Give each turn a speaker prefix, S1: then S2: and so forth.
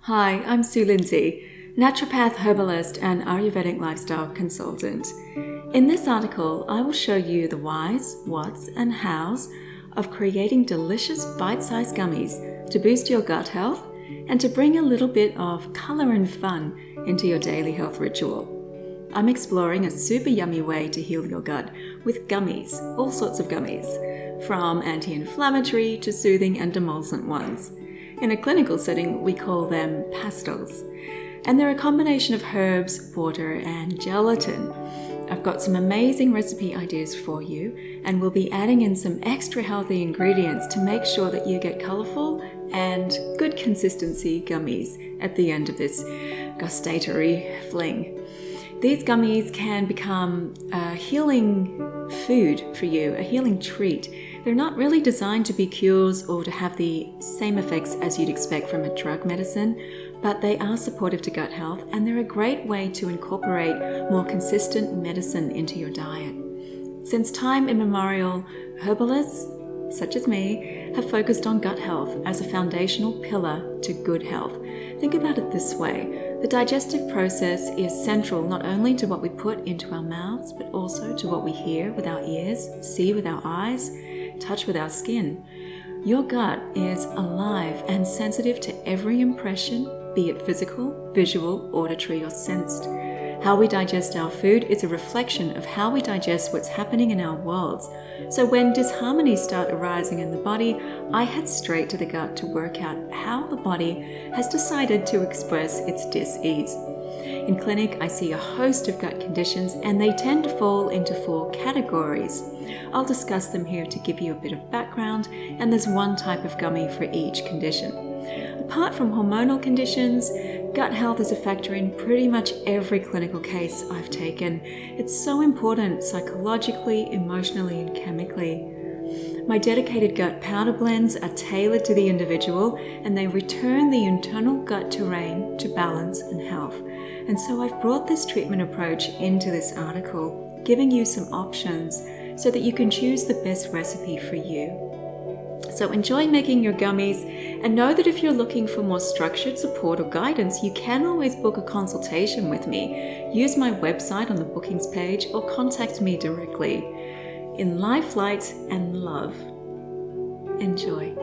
S1: Hi, I'm Sulin Sze, naturopath, herbalist, and Ayurvedic lifestyle consultant. In this article, I will show you the whys, whats, and hows of creating delicious bite-sized gummies to boost your gut health and to bring a little bit of color and fun into your daily health ritual. I'm exploring a super yummy way to heal your gut with gummies, all sorts of gummies, from anti-inflammatory to soothing and demulcent ones. In a clinical setting, we call them pastils, and they're a combination of herbs, water, and gelatin. I've got some amazing recipe ideas for you, and we'll be adding in some extra healthy ingredients to make sure that you get colorful and good consistency gummies at the end of this gustatory fling. These gummies can become a healing food for you, a healing treat. They're not really designed to be cures or to have the same effects as you'd expect from a drug medicine, but they are supportive to gut health, and they're a great way to incorporate more consistent medicine into your diet. Since time immemorial, herbalists, such as me, have focused on gut health as a foundational pillar to good health. Think about it this way. The digestive process is central not only to what we put into our mouths, but also to what we hear with our ears, see with our eyes, touch with our skin. Your gut is alive and sensitive to every impression, be it physical, visual, auditory, or sensed. How we digest our food is a reflection of how we digest what's happening in our worlds. So when disharmonies start arising in the body, I head straight to the gut to work out how the body has decided to express its dis-ease. In clinic, I see a host of gut conditions, and they tend to fall into 4 categories. I'll discuss them here to give you a bit of background, and there's one type of gummy for each condition. Apart from hormonal conditions, gut health is a factor in pretty much every clinical case I've taken. It's so important psychologically, emotionally, and chemically. My dedicated gut powder blends are tailored to the individual, and they return the internal gut terrain to balance and health. And so I've brought this treatment approach into this article, giving you some options so that you can choose the best recipe for you. So enjoy making your gummies, and know that if you're looking for more structured support or guidance, you can always book a consultation with me. Use my website on the bookings page or contact me directly. In life, light, and love. Enjoy.